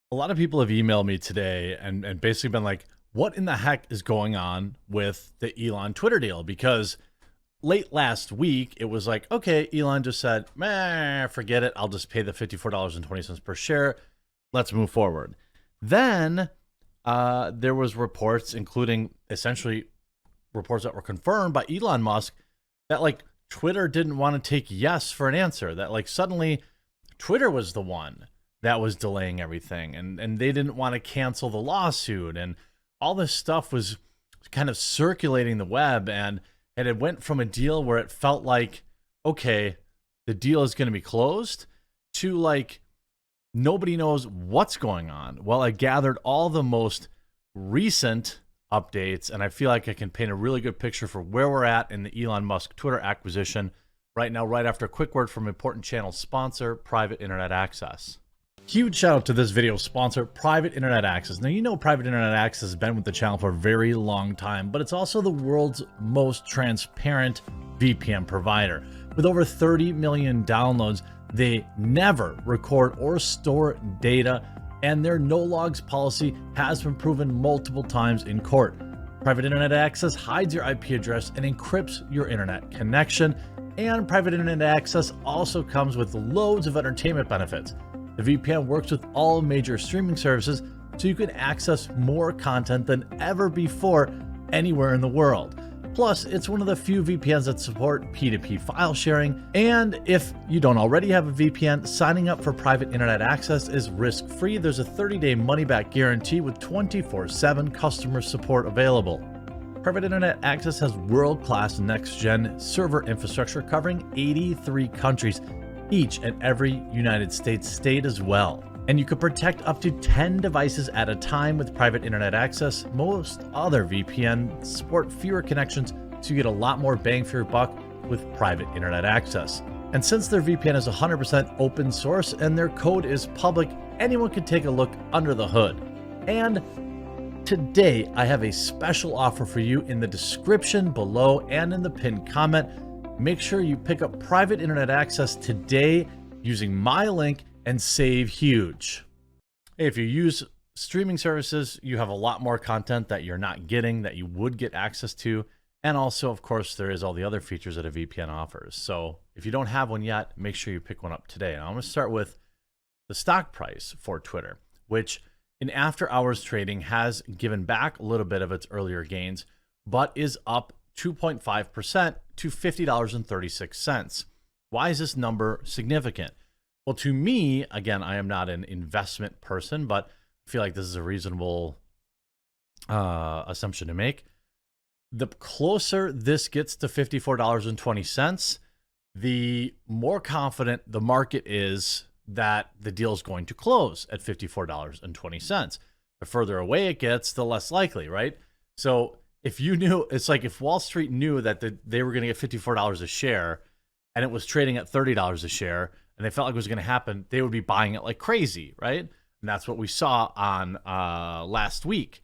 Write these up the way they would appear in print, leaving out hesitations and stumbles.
A lot of people have emailed me today and basically been like, what in the heck is going on with the Elon Twitter deal? Because late last week, it was like, okay, Elon just said, meh, forget it. I'll just pay the $54.20 per share. Let's move forward. Then there was reports, including essentially reports that were confirmed by Elon Musk, that like Twitter didn't want to take yes for an answer, that like suddenly Twitter was the one that was delaying everything, and they didn't want to cancel the lawsuit, and all this stuff was kind of circulating the web, and it went from a deal where it felt like, okay, the deal is going to be closed, to like nobody knows what's going on. Well, I gathered all the most recent updates, and I feel like I can paint a really good picture for where we're at in the Elon Musk Twitter acquisition right now, right after a quick word from important channel sponsor, Private Internet Access. Huge shout out to this video sponsor, Private Internet Access. Now, you know Private Internet Access has been with the channel for a very long time, but it's also the world's most transparent VPN provider. With over 30 million downloads, they never record or store data, and their no logs policy has been proven multiple times in court. Private Internet Access hides your IP address and encrypts your internet connection, and Private Internet Access also comes with loads of entertainment benefits. The VPN works with all major streaming services, so you can access more content than ever before anywhere in the world. Plus, it's one of the few VPNs that support P2P file sharing, and if you don't already have a VPN, signing up for Private Internet Access is risk-free. There's a 30-day money-back guarantee with 24/7 customer support available. Private Internet Access has world-class next-gen server infrastructure covering 83 countries, each and every United States state as well. And you could protect up to 10 devices at a time with Private Internet Access. Most other VPN support fewer connections, so you get a lot more bang for your buck with Private Internet Access. And since their VPN is 100% open source and their code is public, anyone can take a look under the hood. And today, I have a special offer for you in the description below and in the pinned comment. Make sure you pick up Private Internet Access today using my link and save huge. Hey, if you use streaming services, you have a lot more content that you're not getting that you would get access to. And also, of course, there is all the other features that a VPN offers. So if you don't have one yet, make sure you pick one up today. And I'm going to start with the stock price for Twitter, which in after hours trading has given back a little bit of its earlier gains, but is up 2.5% to $50.36. Why is this number significant? Well, to me, again, I am not an investment person, but I feel like this is a reasonable assumption to make. The closer this gets to $54.20, the more confident the market is that the deal is going to close at $54.20. The further away it gets, the less likely, right? So if you knew, it's like if Wall Street knew that they were going to get $54 a share and it was trading at $30 a share and they felt like it was going to happen, they would be buying it like crazy, right? And that's what we saw on last week.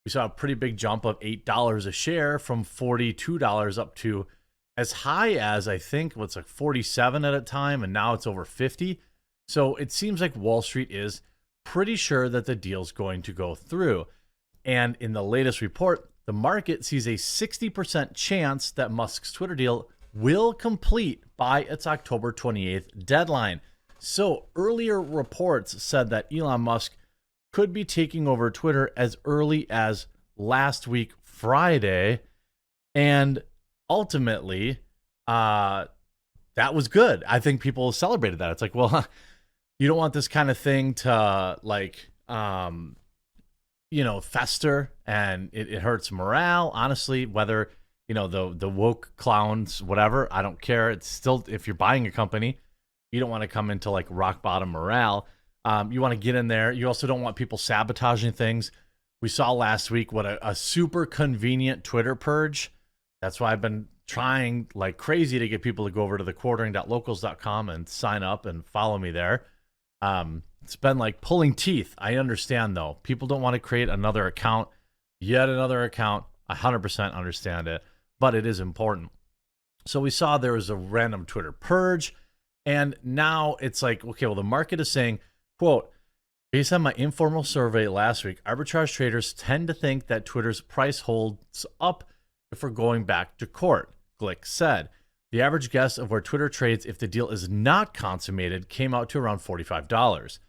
We saw a pretty big jump of $8 a share from $42 up to as high as, I think, what's like 47 at a time, and now it's over 50. So it seems like Wall Street is pretty sure that the deal's going to go through. And in the latest report, the market sees a 60% chance that Musk's Twitter deal will complete by its October 28th deadline. So earlier reports said that Elon Musk could be taking over Twitter as early as last week, Friday. And ultimately, that was good. I think people celebrated that. It's like, well, you don't want this kind of thing to like, fester, and it hurts morale. Honestly, whether, the woke clowns, whatever, I don't care. It's still, if you're buying a company, you don't want to come into like rock bottom morale. You want to get in there. You also don't want people sabotaging things. We saw last week what a super convenient Twitter purge. That's why I've been trying like crazy to get people to go over to the quartering.locals.com and sign up and follow me there. It's been like pulling teeth. I understand though. People don't want to create another account, yet another account. I 100% understand it, but it is important. So we saw there was a random Twitter purge, and now it's like, okay, well, the market is saying, quote, Based on my informal survey last week, arbitrage traders tend to think that Twitter's price holds up if we're going back to court, Glick said. The average guess of where Twitter trades if the deal is not consummated came out to around $45.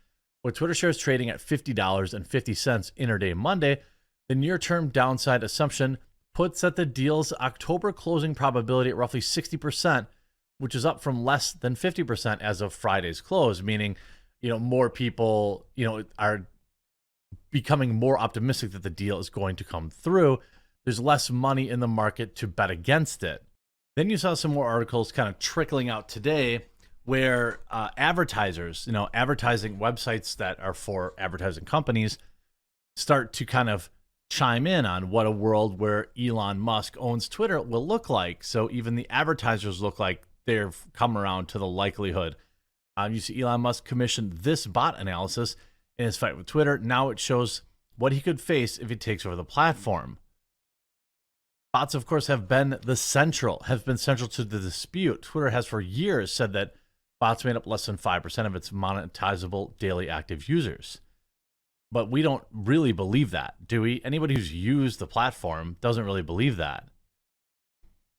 With Twitter shares trading at $50.50 intraday Monday, the near-term downside assumption puts at the deal's October closing probability at roughly 60%, which is up from less than 50% as of Friday's close, meaning, more people, are becoming more optimistic that the deal is going to come through. There's less money in the market to bet against it. Then you saw some more articles kind of trickling out today where advertisers, advertising websites that are for advertising companies, start to kind of chime in on what a world where Elon Musk owns Twitter will look like. So even the advertisers look like they've come around to the likelihood. You see Elon Musk commissioned this bot analysis in his fight with Twitter. Now it shows what he could face if he takes over the platform. Bots, of course, have been central to the dispute. Twitter has for years said that bots made up less than 5% of its monetizable daily active users. But we don't really believe that, do we? Anybody who's used the platform doesn't really believe that.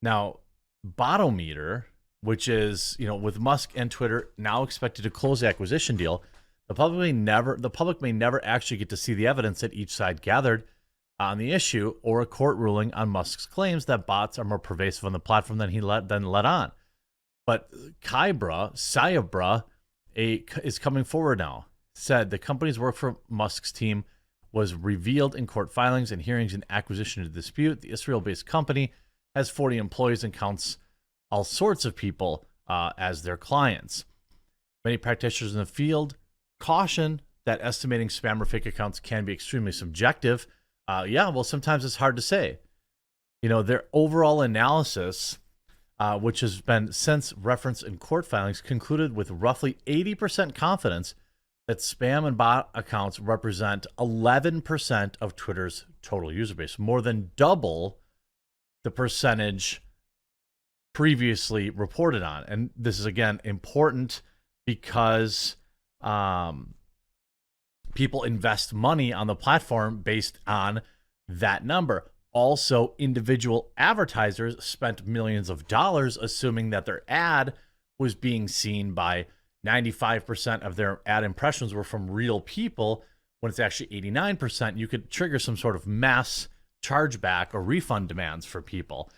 Now, Botometer, which is, with Musk and Twitter now expected to close the acquisition deal, the public may never actually get to see the evidence that each side gathered on the issue or a court ruling on Musk's claims that bots are more pervasive on the platform than he let on. But Sayabra is coming forward now, said the company's work for Musk's team was revealed in court filings and hearings in acquisition to dispute. The Israel-based company has 40 employees and counts all sorts of people as their clients. Many practitioners in the field caution that estimating spam or fake accounts can be extremely subjective. Sometimes it's hard to say. Their overall analysis, which has been since referenced in court filings, concluded with roughly 80% confidence that spam and bot accounts represent 11% of Twitter's total user base, more than double the percentage previously reported on. And this is, again, important because people invest money on the platform based on that number. Also, individual advertisers spent millions of dollars assuming that their ad was being seen by 95% of their ad impressions were from real people, when it's actually 89%. You could trigger some sort of mass chargeback or refund demands for people.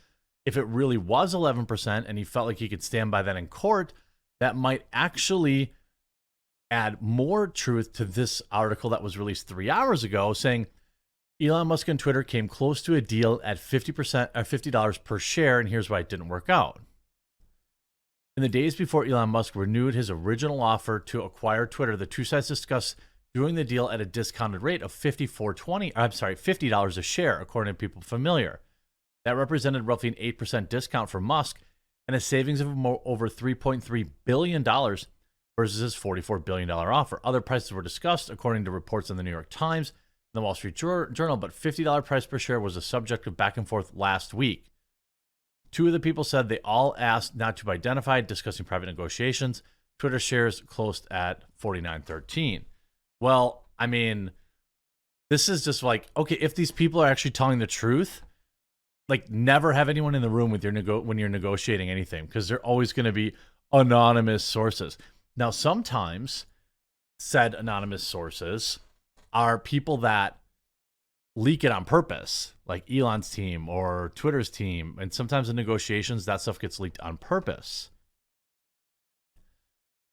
If it really was 11% and he felt like he could stand by that in court, that might actually add more truth to this article that was released 3 hours ago, saying Elon Musk and Twitter came close to a deal at $50 per share, and here's why it didn't work out. In the days before Elon Musk renewed his original offer to acquire Twitter, the two sides discussed doing the deal at a discounted rate of $50 a share, according to people familiar. That represented roughly an 8% discount for Musk and a savings of over $3.3 billion versus his $44 billion offer. Other prices were discussed, according to reports in the New York Times and the Wall Street Journal, but $50 price per share was a subject of back and forth last week. Two of the people said they all asked not to be identified, discussing private negotiations. Twitter shares closed at $49.13. Well, I mean, this is just like, okay, if these people are actually telling the truth, like, never have anyone in the room with when you're negotiating anything, because they're always going to be anonymous sources. Now, sometimes said anonymous sources are people that leak it on purpose, like Elon's team or Twitter's team. And sometimes in negotiations, that stuff gets leaked on purpose.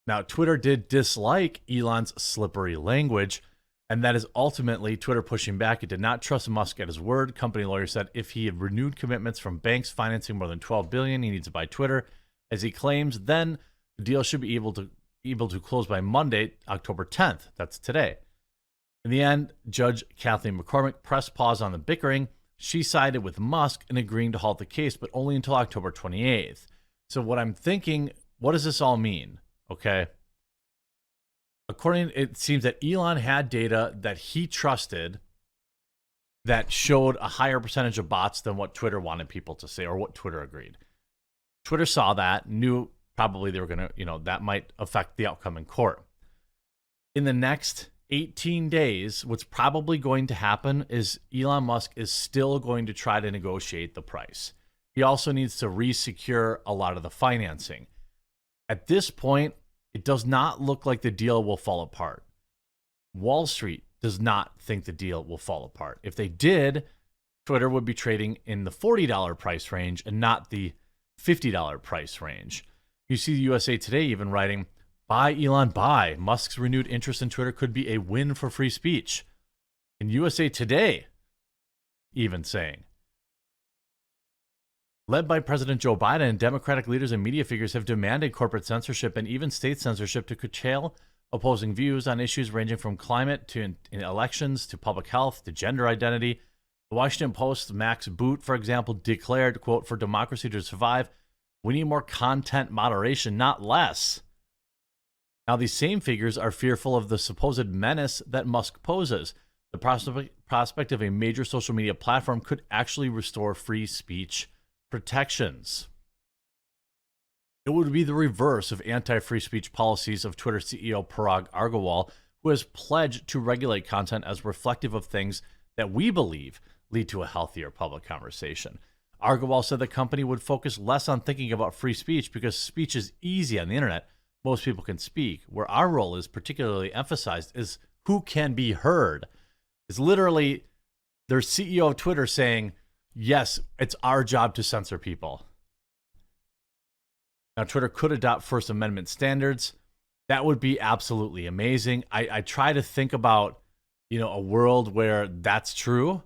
Now, Twitter did dislike Elon's slippery language, and that is ultimately Twitter pushing back. It did not trust Musk at his word. Company lawyers said if he had renewed commitments from banks financing more than $12 billion, he needs to buy Twitter, as he claims, then the deal should be able to close by Monday, October 10th. That's today. In the end, Judge Kathleen McCormick pressed pause on the bickering. She sided with Musk in agreeing to halt the case, but only until October 28th. So what I'm thinking, what does this all mean? Okay. It seems that Elon had data that he trusted that showed a higher percentage of bots than what Twitter wanted people to say or what Twitter agreed. Twitter saw that, knew probably they were going to, that might affect the outcome in court. In the next 18 days, what's probably going to happen is Elon Musk is still going to try to negotiate the price. He also needs to re-secure a lot of the financing. At this point, it does not look like the deal will fall apart. Wall Street does not think the deal will fall apart. If they did, Twitter would be trading in the $40 price range and not the $50 price range. You see USA Today even writing, "Buy Elon, buy. Musk's renewed interest in Twitter could be a win for free speech." And USA Today even saying, led by President Joe Biden, Democratic leaders and media figures have demanded corporate censorship and even state censorship to curtail opposing views on issues ranging from climate to elections to public health to gender identity. The Washington Post's Max Boot, for example, declared, quote, "For democracy to survive, we need more content moderation, not less." Now, these same figures are fearful of the supposed menace that Musk poses. The prospect of a major social media platform could actually restore free speech protections. It would be the reverse of anti-free speech policies of Twitter CEO Parag Agrawal, who has pledged to regulate content as reflective of things that we believe lead to a healthier public conversation. Agrawal said the company would focus less on thinking about free speech because speech is easy on the internet. Most people can speak. Where our role is particularly emphasized is who can be heard. It's literally their CEO of Twitter saying, yes, it's our job to censor people. Now, Twitter could adopt First Amendment standards. That would be absolutely amazing. I try to think about, a world where that's true,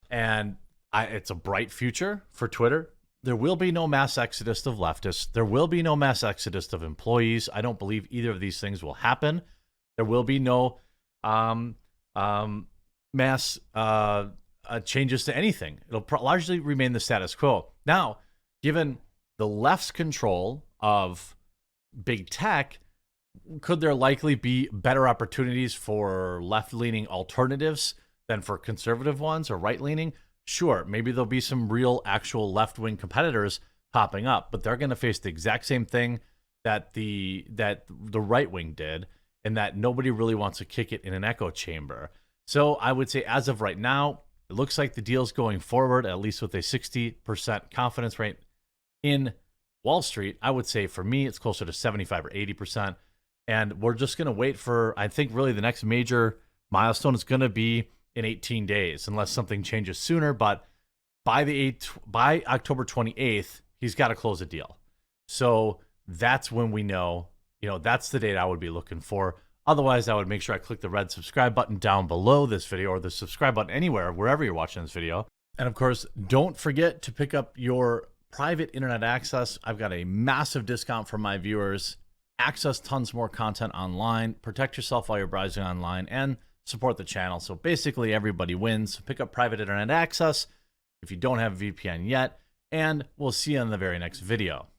and it's a bright future for Twitter. There will be no mass exodus of leftists. There will be no mass exodus of employees. I don't believe either of these things will happen. There will be no mass changes to anything. It'll largely remain the status quo. Now, given the left's control of big tech, could there likely be better opportunities for left-leaning alternatives than for conservative ones or right-leaning? Sure, maybe there'll be some real actual left-wing competitors popping up, but they're going to face the exact same thing that the right wing did, and that nobody really wants to kick it in an echo chamber. So I would say as of right now, it looks like the deal's going forward, at least with a 60% confidence rate in Wall Street. I would say for me, it's closer to 75 or 80%. And we're just going to wait for, I think really the next major milestone is going to be in 18 days, unless something changes sooner. But by October 28th, he's got to close a deal. So that's when we know, that's the date I would be looking for. Otherwise, I would make sure I click the red subscribe button down below this video, or the subscribe button anywhere, wherever you're watching this video. And of course, don't forget to pick up your private internet access. I've got a massive discount for my viewers. Access tons more content online, protect yourself while you're browsing online, and support the channel. So basically everybody wins. Pick up private internet access if you don't have a VPN yet, and we'll see you in the very next video.